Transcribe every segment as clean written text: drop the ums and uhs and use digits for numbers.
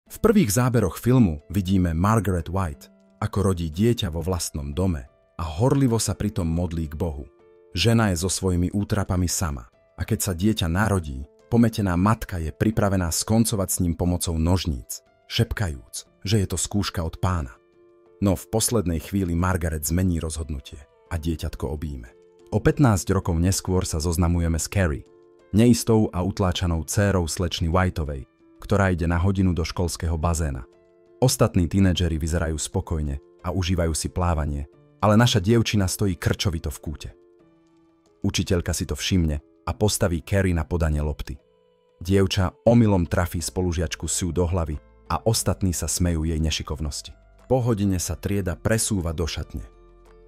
V prvých záberoch filmu vidíme Margaret White, ako rodí dieťa vo vlastnom dome a horlivo sa pritom modlí k Bohu. Žena je so svojimi útrapami sama a keď sa dieťa narodí, pometená matka je pripravená skoncovať s ním pomocou nožníc, šepkajúc, že je to skúška od Pána. No v poslednej chvíli Margaret zmení rozhodnutie a dieťatko objíme. O 15 rokov neskôr sa zoznamujeme s Carrie, neistou a utláčanou dcérou slečny Whiteovej, ktorá ide na hodinu do školského bazéna. Ostatní tínedžeri vyzerajú spokojne a užívajú si plávanie, ale naša dievčina stojí krčovito v kúte. Učiteľka si to všimne a postaví Carrie na podanie lopty. Dievča omylom trafí spolužiačku Sue do hlavy a ostatní sa smejú jej nešikovnosti. Po hodine sa trieda presúva do šatne.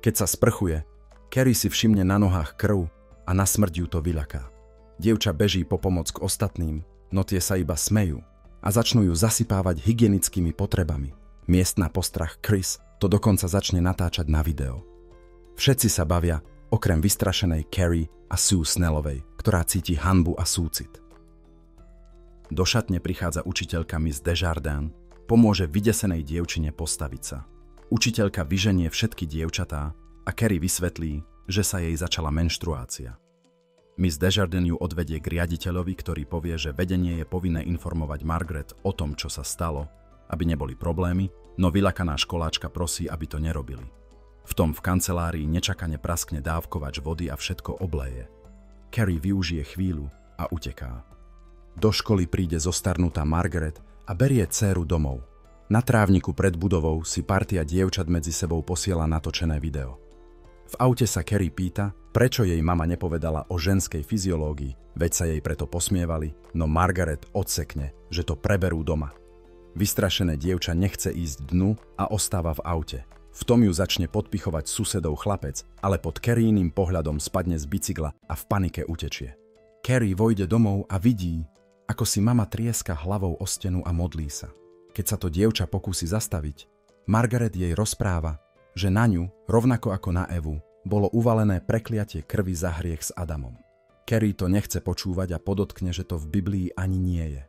Keď sa sprchuje, Carrie si všimne na nohách krv a na smrť ju to vyľaká. Dievča beží po pomoc k ostatným, no tie sa iba smejú a začnú ju zasypávať hygienickými potrebami. Miestna postrach Chris to dokonca začne natáčať na video. Všetci sa bavia, okrem vystrašenej Carrie a Sue Snellovej, ktorá cíti hanbu a súcit. Do šatne prichádza učiteľka Miss Desjardins, pomôže vydesenej dievčine postaviť sa. Učiteľka vyženie všetky dievčatá a Carrie vysvetlí, že sa jej začala menštruácia. Miss Desjardins ju odvedie k riaditeľovi, ktorý povie, že vedenie je povinné informovať Margaret o tom, čo sa stalo, aby neboli problémy, no vyľakaná školáčka prosí, aby to nerobili. V tom v kancelárii nečakane praskne dávkovač vody a všetko obleje. Carrie využije chvíľu a uteká. Do školy príde zostarnutá Margaret a berie dcéru domov. Na trávniku pred budovou si partia dievčat medzi sebou posiela natočené video. V aute sa Carrie pýta, prečo jej mama nepovedala o ženskej fyziológii, veď sa jej preto posmievali, no Margaret odsekne, že to preberú doma. Vystrašené dievča nechce ísť dnu a ostáva v aute. V tom ju začne podpichovať susedov chlapec, ale pod Carriením pohľadom spadne z bicykla a v panike utečie. Carrie vojde domov a vidí, ako si mama trieska hlavou o stenu a modlí sa. Keď sa to dievča pokúsi zastaviť, Margaret jej rozpráva, že na ňu, rovnako ako na Evu, bolo uvalené prekliatie krvi za hriech s Adamom. Carrie to nechce počúvať a podotkne, že to v Biblii ani nie je.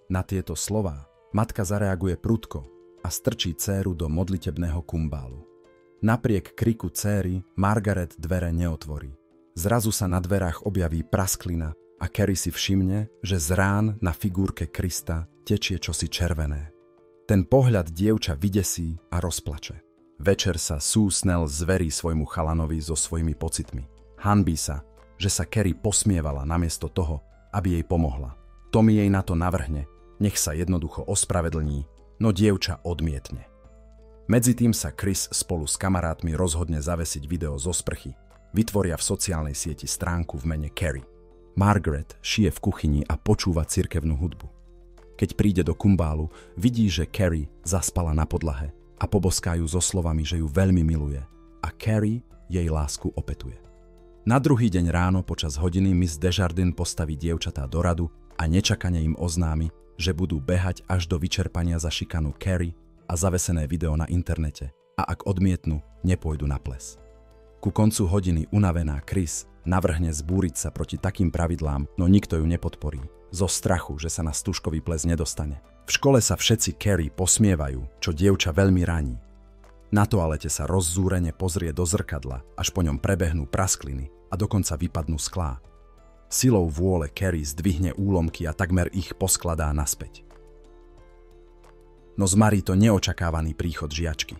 Na tieto slová matka zareaguje prudko a strčí dcéru do modlitebného kumbálu. Napriek kriku dcéry Margaret dvere neotvorí. Zrazu sa na dverách objaví prasklina a Carrie si všimne, že z rán na figúrke Krista tečie čosi červené. Ten pohľad dievča vydesí a rozplače. Večer sa Sue Snell zverí svojmu chalanovi so svojimi pocitmi. Hanbí sa, že sa Carrie posmievala namiesto toho, aby jej pomohla. Tommy jej na to navrhne, nech sa jednoducho ospravedlní, no dievča odmietne. Medzitým sa Chris spolu s kamarátmi rozhodne zavesiť video zo sprchy. Vytvoria v sociálnej sieti stránku v mene Carrie. Margaret šije v kuchyni a počúva cirkevnú hudbu. Keď príde do kumbálu, vidí, že Carrie zaspala na podlahe a poboská ju so slovami, že ju veľmi miluje a Carrie jej lásku opetuje. Na druhý deň ráno počas hodiny Miss Desjardins postaví dievčatá do radu a nečakane im oznámi, že budú behať až do vyčerpania za šikanu Carrie a zavesené video na internete a ak odmietnú, nepôjdu na ples. Ku koncu hodiny unavená Chris navrhne zbúriť sa proti takým pravidlám, no nikto ju nepodporí, zo strachu, že sa na stužkový ples nedostane. V škole sa všetci Carrie posmievajú, čo dievča veľmi raní. Na toalete sa rozzúrene pozrie do zrkadla, až po ňom prebehnú praskliny a dokonca vypadnú sklá. Silou vôle Carrie zdvihne úlomky a takmer ich poskladá naspäť. No zmarí to neočakávaný príchod žiačky.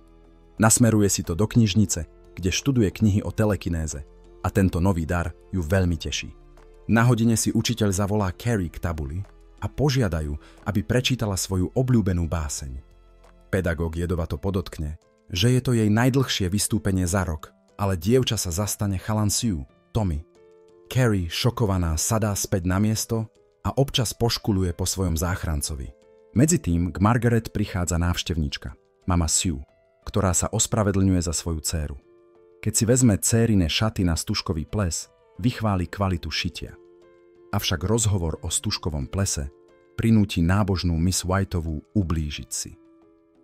Nasmeruje si to do knižnice, kde študuje knihy o telekinéze a tento nový dar ju veľmi teší. Na hodine si učiteľ zavolá Carrie k tabuli a požiadajú, aby prečítala svoju obľúbenú báseň. Pedagóg jedovato podotkne, že je to jej najdlhšie vystúpenie za rok, ale dievča sa zastane chalan Sue, Tommy. Carrie, šokovaná, sadá späť na miesto a občas poškuluje po svojom záchrancovi. Medzitým k Margaret prichádza návštevníčka, mama Sue, ktorá sa ospravedlňuje za svoju dcéru. Keď si vezme dcérine šaty na stužkový ples, vychváli kvalitu šitia. Avšak rozhovor o stužkovom plese prinúti nábožnú Miss Whiteovú ublížiť si.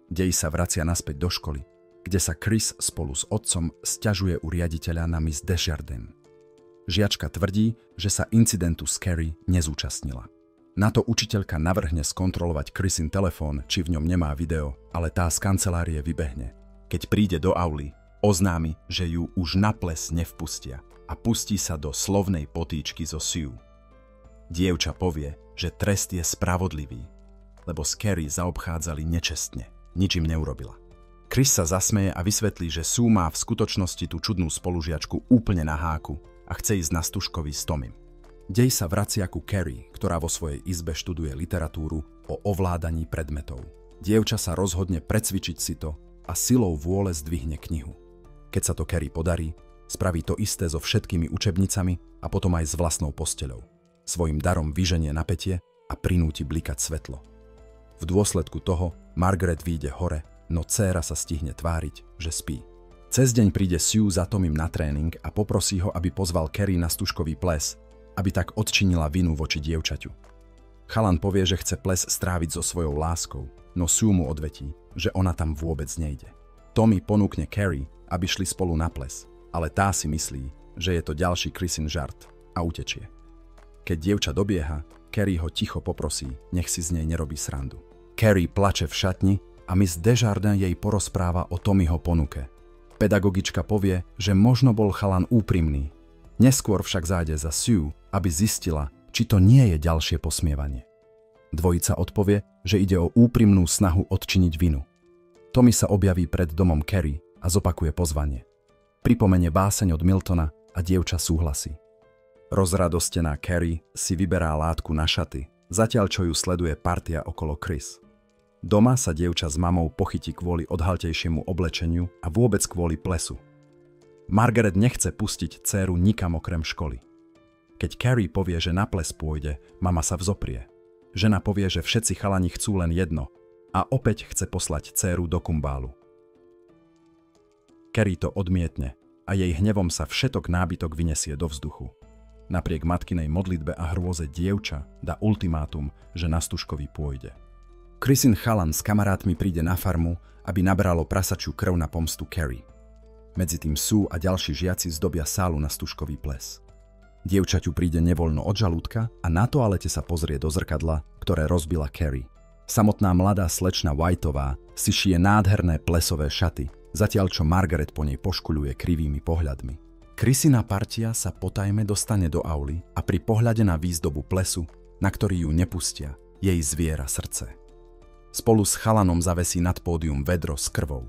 Dej sa vracia naspäť do školy, kde sa Chris spolu s otcom sťažuje u riaditeľa na Miss Desjardins. Žiačka tvrdí, že sa incidentu s Carrie nezúčastnila. Na to učiteľka navrhne skontrolovať Chrisin telefón, či v ňom nemá video, ale tá z kancelárie vybehne. Keď príde do auly, oznámi, že ju už na ples nevpustia a pustí sa do slovnej potýčky so Sue. Dievča povie, že trest je spravodlivý, lebo s Carrie zaobchádzali nečestne, nič im neurobila. Chris sa zasmeje a vysvetlí, že Sue má v skutočnosti tú čudnú spolužiačku úplne na háku a chce ísť na Stužkovi s Tomim. Dej sa vracia ku Carrie, ktorá vo svojej izbe študuje literatúru o ovládaní predmetov. Dievča sa rozhodne precvičiť si to a silou vôle zdvihne knihu. Keď sa to Carrie podarí, spraví to isté so všetkými učebnicami a potom aj s vlastnou posteľou. Svojim darom vyženie napätie a prinúti blikať svetlo. V dôsledku toho Margaret vyjde hore, no dcéra sa stihne tváriť, že spí. Cez deň príde Sue za Tomim na tréning a poprosí ho, aby pozval Carrie na Stužkový ples, aby tak odčinila vinu voči dievčaťu. Chalan povie, že chce ples stráviť so svojou láskou, no Sue mu odvetí, že ona tam vôbec nejde. Tommy ponúkne Carrie, aby šli spolu na ples, ale tá si myslí, že je to ďalší Chrisin žart a utečie. Keď dievča dobieha, Carrie ho ticho poprosí, nech si z nej nerobí srandu. Carrie plače v šatni a Miss Desjardins jej porozpráva o Tommyho ponuke. Pedagogička povie, že možno bol chalan úprimný. Neskôr však zájde za Sue, aby zistila, či to nie je ďalšie posmievanie. Dvojica odpovie, že ide o úprimnú snahu odčiniť vinu. Tommy sa objaví pred domom Carrie a zopakuje pozvanie. Pripomenie báseň od Miltona a dievča súhlasí. Rozradostená Carrie si vyberá látku na šaty, zatiaľ čo ju sleduje partia okolo Chris. Doma sa dievča s mamou pochytí kvôli odhaltejšiemu oblečeniu a vôbec kvôli plesu. Margaret nechce pustiť dcéru nikam okrem školy. Keď Carrie povie, že na ples pôjde, mama sa vzoprie. Žena povie, že všetci chalani chcú len jedno a opäť chce poslať dcéru do kumbálu. Carrie to odmietne a jej hnevom sa všetok nábytok vyniesie do vzduchu. Napriek matkinej modlitbe a hrôze dievča dá ultimátum, že na Stužkový pôjde. Chrisin chalan s kamarátmi príde na farmu, aby nabralo prasačiu krv na pomstu Carrie. Medzi tým Sue a ďalší žiaci zdobia sálu na Stužkový ples. Dievčaťu príde nevoľno od žalúdka a na toalete sa pozrie do zrkadla, ktoré rozbila Carrie. Samotná mladá slečna Whiteová si šije nádherné plesové šaty, zatiaľ čo Margaret po nej poškuľuje krivými pohľadmi. Chrisina partia sa potajme dostane do auly a pri pohľade na výzdobu plesu, na ktorý ju nepustia, jej zviera srdce. Spolu s chalanom zavesí nad pódium vedro s krvou.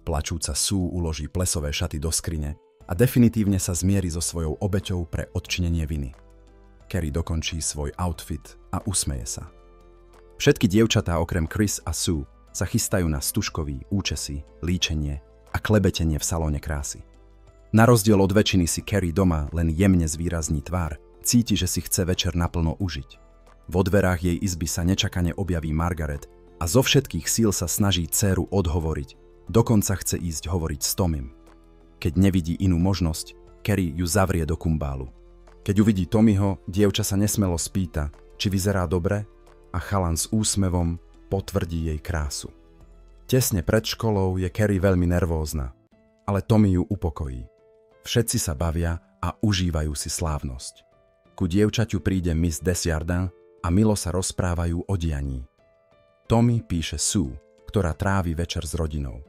Plačúca Sue uloží plesové šaty do skrine a definitívne sa zmieri so svojou obeťou pre odčinenie viny. Carrie dokončí svoj outfit a usmeje sa. Všetky dievčatá okrem Chris a Sue sa chystajú na stužkový, účesy, líčenie a klebetenie v salóne krásy. Na rozdiel od väčšiny si Carrie doma len jemne zvýrazní tvár, cíti, že si chce večer naplno užiť. Vo dverách jej izby sa nečakane objaví Margaret a zo všetkých síl sa snaží dcéru odhovoriť. Dokonca chce ísť hovoriť s Tommym. Keď nevidí inú možnosť, Carrie ju zavrie do kumbálu. Keď uvidí Tommyho, dievča sa nesmelo spýta, či vyzerá dobre, a chalan s úsmevom potvrdí jej krásu. Tesne pred školou je Carrie veľmi nervózna, ale Tommy ju upokojí. Všetci sa bavia a užívajú si slávnosť. Ku dievčaťu príde Miss Desjardins a milo sa rozprávajú o dianí. Tommy píše Sue, ktorá trávi večer s rodinou.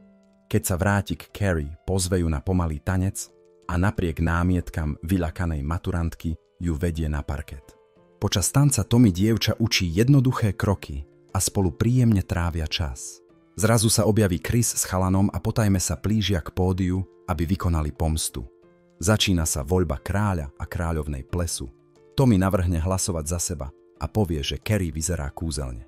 Keď sa vráti k Carrie, pozve ju na pomalý tanec a napriek námietkam vyľakanej maturantky ju vedie na parket. Počas tanca Tommy dievča učí jednoduché kroky a spolu príjemne trávia čas. Zrazu sa objaví Chris s chalanom a potajme sa plížia k pódiu, aby vykonali pomstu. Začína sa voľba kráľa a kráľovnej plesu. Tommy navrhne hlasovať za seba a povie, že Carrie vyzerá kúzelne.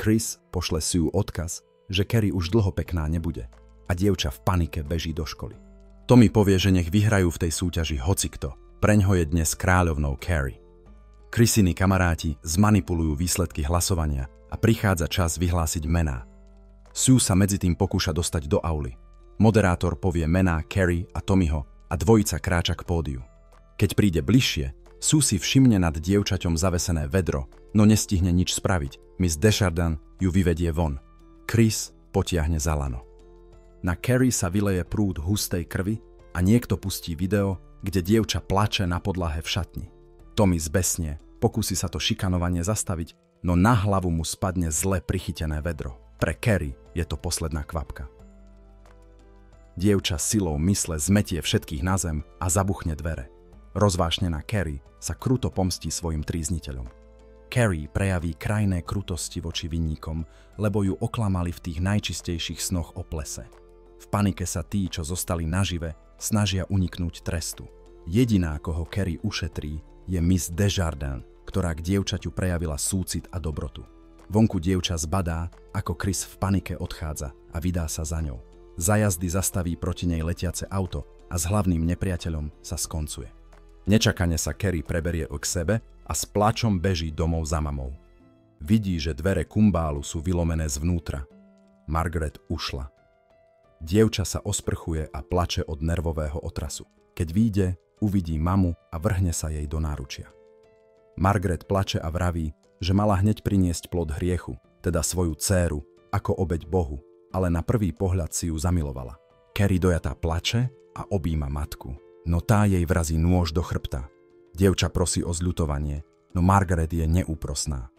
Chris pošle Sue odkaz, že Carrie už dlho pekná nebude a dievča v panike beží do školy. Tommy povie, že nech vyhrajú v tej súťaži hocikto, preňho je dnes kráľovnou Carrie. Chrisiny kamaráti zmanipulujú výsledky hlasovania a prichádza čas vyhlásiť mená. Sue sa medzi tým pokúša dostať do auly. Moderátor povie mená Carrie a Tommyho a dvojica kráča k pódiu. Keď príde bližšie, Sue si všimne nad dievčaťom zavesené vedro, no nestihne nič spraviť. Miss Desjardins ju vyvedie von. Chris potiahne za lano. Na Carrie sa vyleje prúd hustej krvi a niekto pustí video, kde dievča plače na podlahe v šatni. Tommy zbesnie Pokúsi sa to šikanovanie zastaviť, no na hlavu mu spadne zle prichytené vedro. Pre Carrie je to posledná kvapka. Dievča silou mysle zmetie všetkých na zem a zabuchne dvere. Rozvášnená Carrie sa kruto pomstí svojim trízniteľom. Carrie prejaví krajné krutosti voči vinníkom, lebo ju oklamali v tých najčistejších snoch o plese. V panike sa tí, čo zostali nažive, snažia uniknúť trestu. Jediná, koho Carrie ušetrí, je Miss Desjardins, ktorá k dievčaťu prejavila súcit a dobrotu. Vonku dievča zbadá, ako Chris v panike odchádza a vydá sa za ňou. Za jazdy zastaví proti nej letiace auto a s hlavným nepriateľom sa skoncuje. Nečakane sa Carrie preberie k sebe a s plačom beží domov za mamou. Vidí, že dvere kumbálu sú vylomené zvnútra. Margaret ušla. Dievča sa osprchuje a plače od nervového otrasu. Keď vyjde, uvidí mamu a vrhne sa jej do náručia. Margaret plače a vraví, že mala hneď priniesť plod hriechu, teda svoju dcéru, ako obeť Bohu, ale na prvý pohľad si ju zamilovala. Carrie dojatá plače a objíma matku, no tá jej vrazí nôž do chrbta. Dievča prosí o zľutovanie, no Margaret je neúprosná.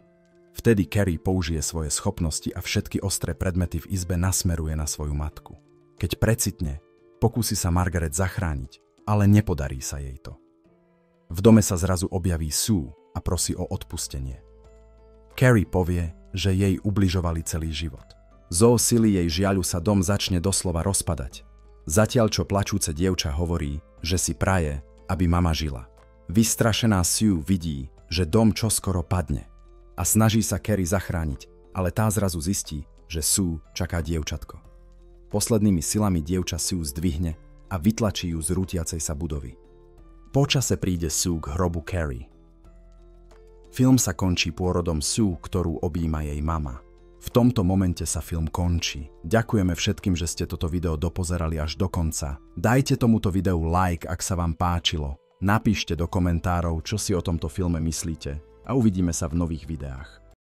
Vtedy Carrie použije svoje schopnosti a všetky ostré predmety v izbe nasmeruje na svoju matku. Keď precitne, pokúsi sa Margaret zachrániť, ale nepodarí sa jej to. V dome sa zrazu objaví Sue a prosí o odpustenie. Carrie povie, že jej ubližovali celý život. Zo sily jej žiaľu sa dom začne doslova rozpadať. Zatiaľ čo plačúce dievča hovorí, že si praje, aby mama žila. Vystrašená Sue vidí, že dom čoskoro padne a snaží sa Carrie zachrániť, ale tá zrazu zistí, že Sue čaká dievčatko. Poslednými silami dievča Sue zdvihne a vytlačí ju z rútiacej sa budovy. Po čase príde Sue k hrobu Carrie. Film sa končí pôrodom Sue, ktorú objíma jej mama. V tomto momente sa film končí. Ďakujeme všetkým, že ste toto video dopozerali až do konca. Dajte tomuto videu like, ak sa vám páčilo. Napíšte do komentárov, čo si o tomto filme myslíte a uvidíme sa v nových videách.